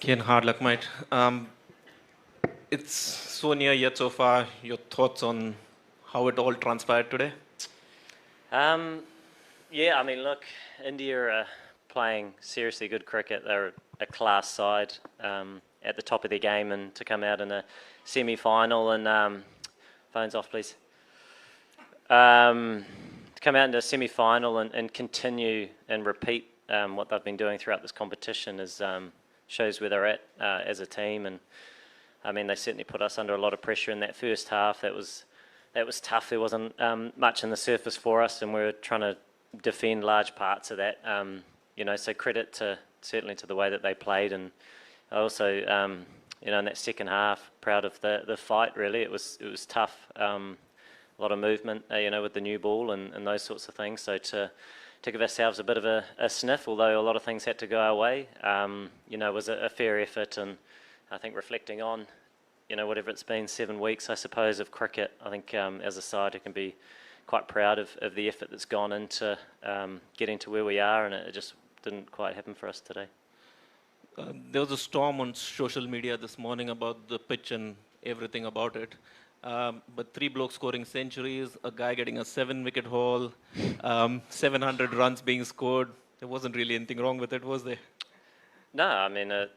Kane, hard luck, mate. It's so near yet so far. Your thoughts on how it all transpired today? Um, yeah, I mean, look, India are playing seriously good cricket. They're a class side at the top of their game, and to come out in a semi-final and phones off, please. To come out in a semi-final and continue and repeat what they've been doing throughout this competition is shows where they're at as a team. And I mean, they certainly put us under a lot of pressure in that first half. That was tough. There wasn't much in the surface for us, and we were trying to defend large parts of that. So credit certainly to the way that they played, and also in that second half, proud of the fight. Really, it was tough. A lot of movement, with the new ball and those sorts of things. So to give ourselves a bit of a sniff, although a lot of things had to go our way, was a fair effort. And I think reflecting on, whatever it's been, 7 weeks, I suppose, of cricket, I think as a side, it can be quite proud of the effort that's gone into getting to where we are, and it just didn't quite happen for us today. There was a storm on social media this morning about the pitch and everything about it. But 3 blokes scoring centuries, a guy getting a 7-wicket haul, 700 runs being scored. There wasn't really anything wrong with it, was there? No, I mean, it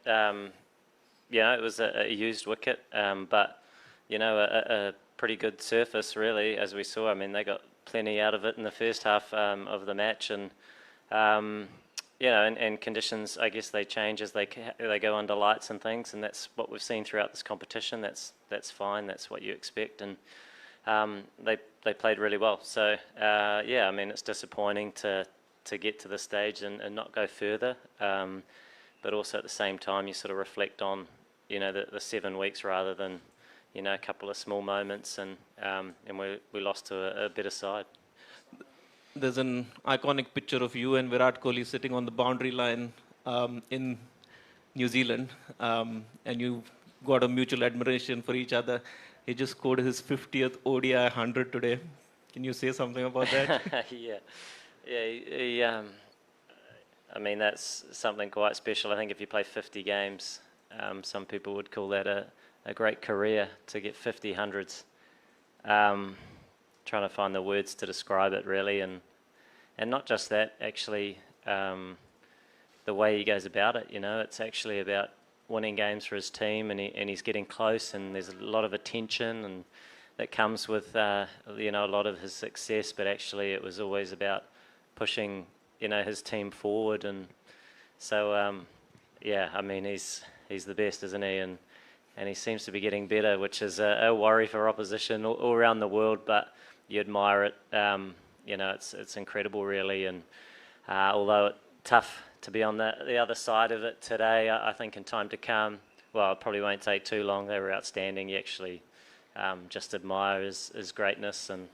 was a used wicket, but a pretty good surface, really, as we saw. I mean, they got plenty out of it in the first half of the match, and and conditions, I guess, they change as they go under lights and things, and that's what we've seen throughout this competition. That's fine. That's what you expect, and they played really well. So I mean, it's disappointing to get to this stage and not go further, but also at the same time, you sort of reflect on the 7 weeks rather than a couple of small moments, and we lost to a better side. There's an iconic picture of you and Virat Kohli sitting on the boundary line in New Zealand, and you got a mutual admiration for each other. He just scored his 50th ODI 100 today. Can you say something about that? Yeah. I mean, that's something quite special. I think if you play 50 games, some people would call that a great career, to get 50 hundreds. Trying to find the words to describe it, really, and not just that, actually, the way he goes about it. It's actually about winning games for his team, and he's getting close, and there's a lot of attention and that comes with a lot of his success. But actually, it was always about pushing his team forward, and so I mean, he's the best, isn't he? And he seems to be getting better, which is a worry for opposition all around the world. But you admire it. It's incredible, really. And although it's tough to be on the other side of it today, I think in time to come, well, it probably won't take too long. They were outstanding. You actually just admire his greatness, and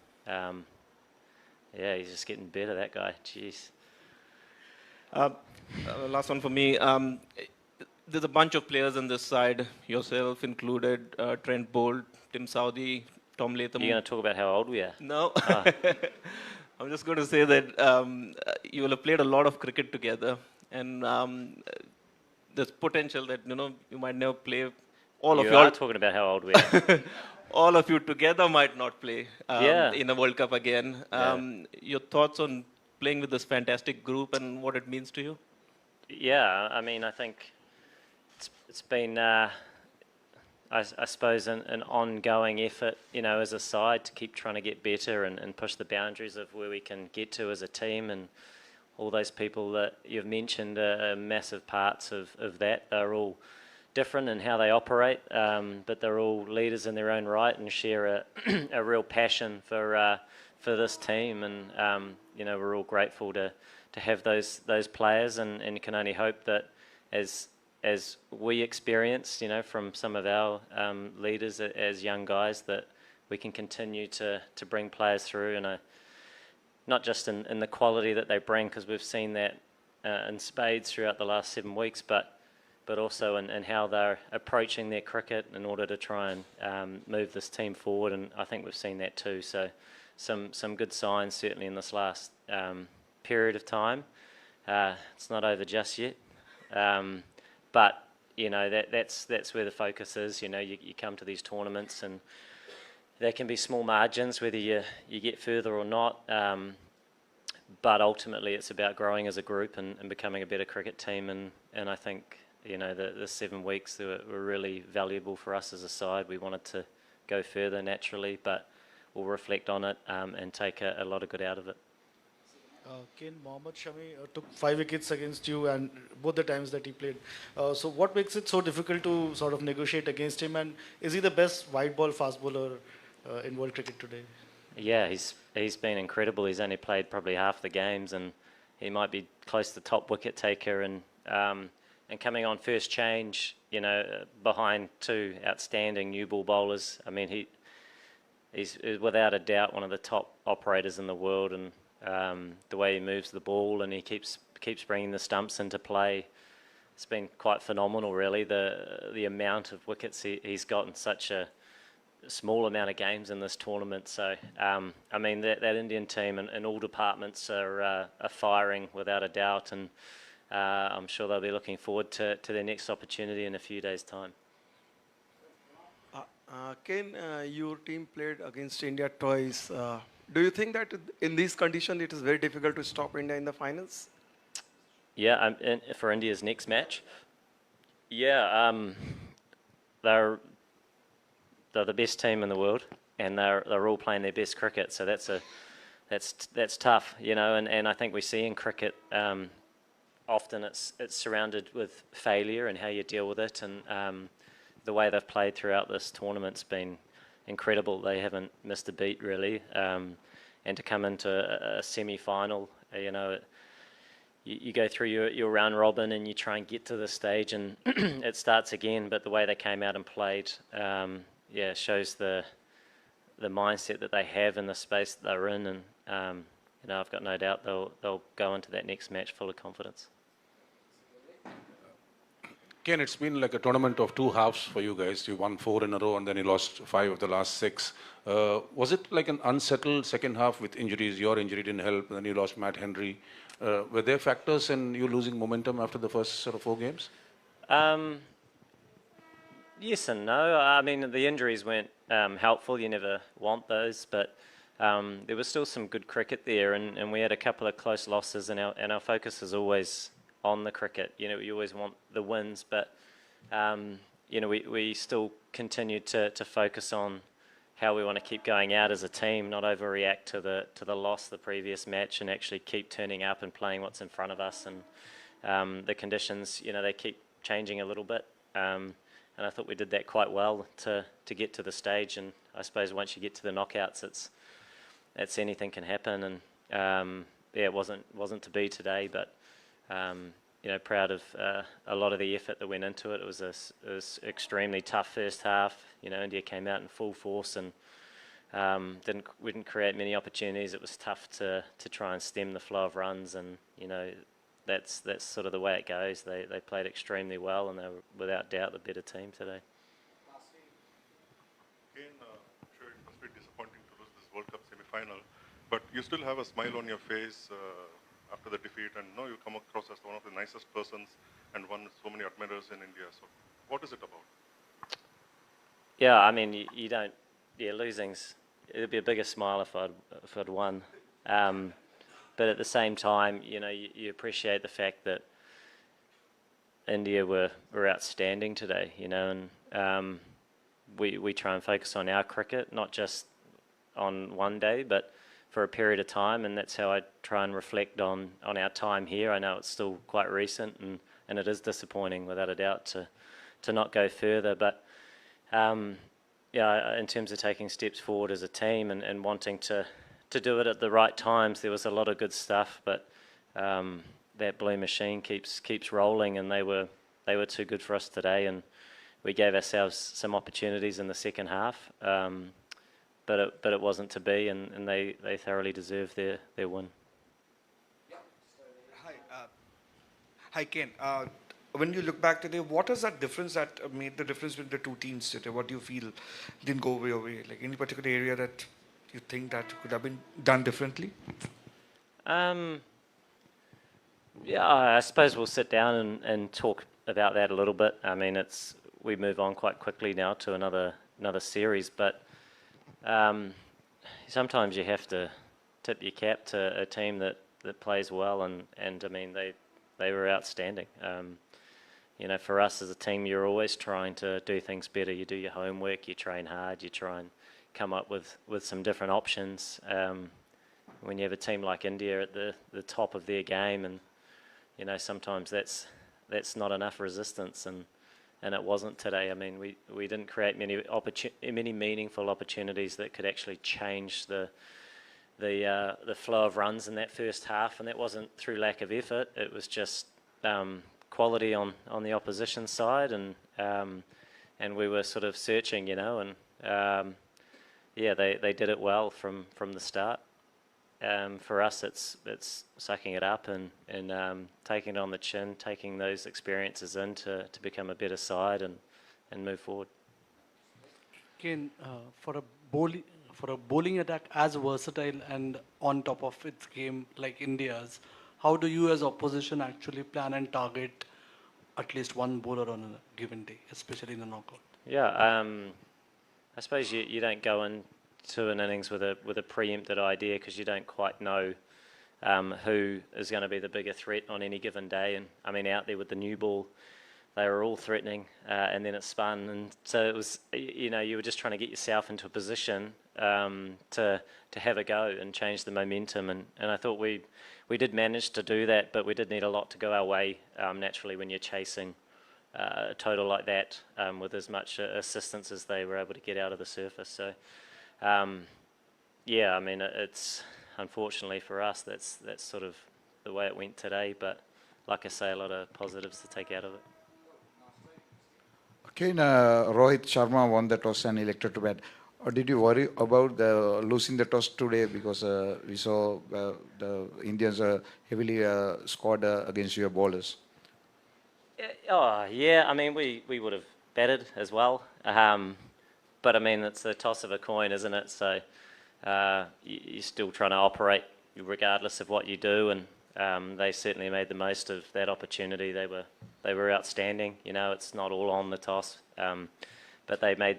he's just getting better, that guy. Jeez. Last one for me. There's a bunch of players on this side, yourself included, Trent Bolt, Tim Southee, Tom Latham. You're going to talk about how old we are? No. I'm just going to say that you will have played a lot of cricket together, and there's potential that you might never play. All of you are talking about how old we are. All of you together might not play in a World Cup again. Your thoughts on playing with this fantastic group and what it means to you? Yeah, I mean, I think it's been, I suppose, an ongoing effort, as a side, to keep trying to get better and push the boundaries of where we can get to as a team. And all those people that you've mentioned are massive parts of that. They're all different in how they operate, but they're all leaders in their own right and share a real passion for this team. And we're all grateful to have those players, and can only hope that as we experienced, from some of our leaders as young guys, that we can continue to bring players through, and not just in the quality that they bring, because we've seen that in spades throughout the last 7 weeks, but also in how they're approaching their cricket in order to try and move this team forward. And I think we've seen that too. So some good signs certainly in this last period of time. It's not over just yet. but that's where the focus is. You come to these tournaments and there can be small margins whether you get further or not. But ultimately, it's about growing as a group and becoming a better cricket team. And I think the 7 weeks were really valuable for us as a side. We wanted to go further naturally, but we'll reflect on it and take a lot of good out of it. Kane, Mohammad Shami took 5 wickets against you, and both the times that he played. So, what makes it so difficult to sort of negotiate against him? And is he the best white ball fast bowler in world cricket today? Yeah, he's been incredible. He's only played probably half the games, and he might be close to top wicket taker. And coming on first change, behind 2 outstanding new ball bowlers. I mean, he's without a doubt one of the top operators in the world, and the way he moves the ball and he keeps bringing the stumps into play, it's been quite phenomenal, really. The amount of wickets he's got in such a small amount of games in this tournament. So, I mean, that Indian team in all departments are firing without a doubt, and I'm sure they'll be looking forward to their next opportunity in a few days' time. Kane, your team played against India twice. Do you think that in these conditions it is very difficult to stop India in the finals? Yeah, for India's next match. Yeah, they're the best team in the world, and they're all playing their best cricket. So that's tough, And I think we see in cricket often it's surrounded with failure and how you deal with it, and the way they've played throughout this tournament's been incredible. They haven't missed a beat, really. And to come into a semi-final, you go through your round robin and you try and get to the stage, and it starts again. But the way they came out and played, shows the mindset that they have in the space that they're in. And I've got no doubt they'll go into that next match full of confidence. Ken, it's been like a tournament of 2 halves for you guys. You won 4 in a row and then you lost 5 of the last 6. Was it like an unsettled second half with injuries? Your injury didn't help, and then you lost Matt Henry. Were there factors in you losing momentum after the first sort of 4 games? Yes and no. I mean, the injuries weren't helpful. You never want those, but there was still some good cricket there, and we had a couple of close losses, and our focus is always on the cricket. You always want the wins, but we still continue to focus on how we want to keep going out as a team, not overreact to the loss the previous match, and actually keep turning up and playing what's in front of us. And the conditions, they keep changing a little bit, and I thought we did that quite well to get to the stage. And I suppose once you get to the knockouts, it's anything can happen. And it wasn't to be today, but proud of a lot of the effort that went into it. It was extremely tough first half. India came out in full force and we didn't create many opportunities. It was tough to try and stem the flow of runs, and that's sort of the way it goes. They played extremely well, and they were without doubt the better team today. Again, sure, it must be disappointing to lose this World Cup semi-final, but you still have a smile on your face after the defeat, and you come across as one of the nicest persons and won so many admirers in India. So what is it about? Yeah, I mean, you don't. Yeah, it'd be a bigger smile if I'd won. But at the same time, you appreciate the fact that India were outstanding today. And we try and focus on our cricket, not just on one day, but for a period of time, and that's how I try and reflect on our time here. I know it's still quite recent, and it is disappointing, without a doubt, to not go further. But in terms of taking steps forward as a team and wanting to do it at the right times, there was a lot of good stuff. But that blue machine keeps rolling, and they were too good for us today, and we gave ourselves some opportunities in the second half. But it wasn't to be, and they thoroughly deserved their win. Hi, Ken. When you look back today, what is that difference that made the difference with the 2 teams today? What do you feel didn't go your way? Like any particular area that you think that could have been done differently? Yeah, I suppose we'll sit down and talk about that a little bit. I mean, we move on quite quickly now to another series, but sometimes you have to tip your cap to a team that plays well, and I mean they were outstanding. You know, for us as a team, you're always trying to do things better. You do your homework, you train hard, you try and come up with some different options. When you have a team like India at the top of their game, and you know, sometimes that's not enough resistance, and it wasn't today. I mean, we didn't create many meaningful opportunities that could actually change the flow of runs in that first half, and that wasn't through lack of effort. It was just quality on the opposition side, and we were sort of searching, you know, and yeah, they did it well from the start. For us, it's sucking it up and taking it on the chin, taking those experiences in to become a better side and move forward. Kane, for a bowling attack as versatile and on top of its game like India's, how do you as opposition actually plan and target at least one bowler on a given day, especially in the knockout? Yeah, I suppose you don't go into an innings with a preempted idea, because you don't quite know who is going to be the bigger threat on any given day. And I mean, out there with the new ball, they were all threatening, and then it spun, and so it was, you know, you were just trying to get yourself into a position to have a go and change the momentum, and I thought we did manage to do that, but we did need a lot to go our way naturally when you're chasing a total like that with as much assistance as they were able to get out of the surface. So yeah, I mean, it's unfortunately for us that's sort of the way it went today, but like I say, a lot of positives to take out of it. Again, Rohit Sharma won the toss and elected to bat. Did you worry about losing the toss today, because we saw the Indians heavily scored against your bowlers? Oh yeah, I mean we would have batted as well, but I mean it's the toss of a coin, isn't it? So you're still trying to operate regardless of what you do, and they certainly made the most of that opportunity. They were outstanding. You know, it's not all on the toss, but they made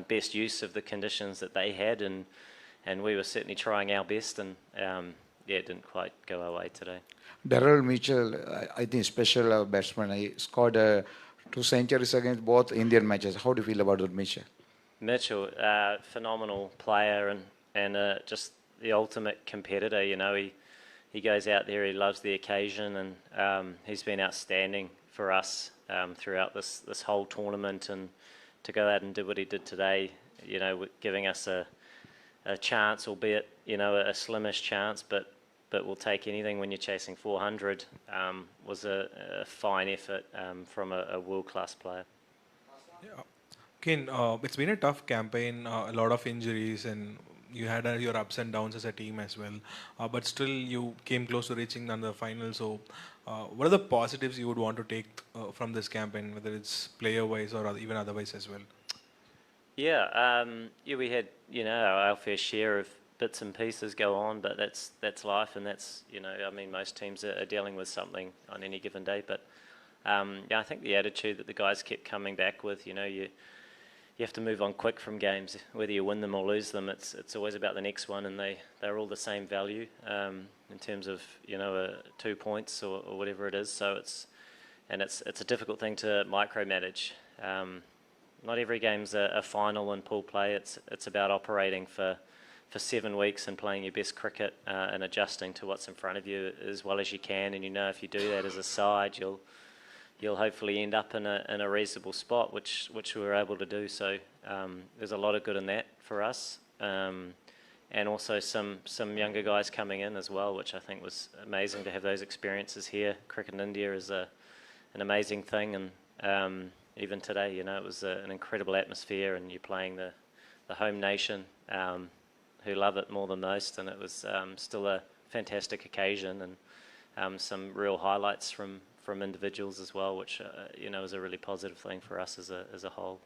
best use of the conditions that they had, and we were certainly trying our best, and yeah, it didn't quite go our way today. Daryl Mitchell, I think special batsman. He scored 2 centuries against both Indian matches. How do you feel about that, Mitchell? Mitchell, phenomenal player, and just the ultimate competitor. You know, he goes out there, he loves the occasion, and he's been outstanding for us throughout this whole tournament, and to go out and do what he did today, you know, giving us a chance, albeit, you know, a slimish chance, but we'll take anything when you're chasing 400, was a fine effort from a world-class player. Yeah. Kane, it's been a tough campaign, a lot of injuries, and you had your ups and downs as a team as well. But still, you came close to reaching the final. So, what are the positives you would want to take from this campaign, whether it's player-wise or even otherwise as well? Yeah, yeah, we had, you know, our fair share of bits and pieces go on, but that's life, and that's, you know, I mean, most teams are dealing with something on any given day. But yeah, I think the attitude that the guys kept coming back with, you know, you have to move on quick from games, whether you win them or lose them. It's always about the next one, and they're all the same value in terms of, you know, 2 points or whatever it is. So it's a difficult thing to micromanage. Not every game's a final in pool play. It's about operating for 7 weeks and playing your best cricket and adjusting to what's in front of you as well as you can. And you know, if you do that as a side, you'll hopefully end up in a reasonable spot, which we were able to do. So there's a lot of good in that for us, and also some younger guys coming in as well, which I think was amazing to have those experiences here. Cricket in India is an amazing thing, and even today, you know, it was an incredible atmosphere, and you're playing the home nation who love it more than most, and it was still a fantastic occasion, and some real highlights from individuals as well, which you know, is a really positive thing for us as a whole.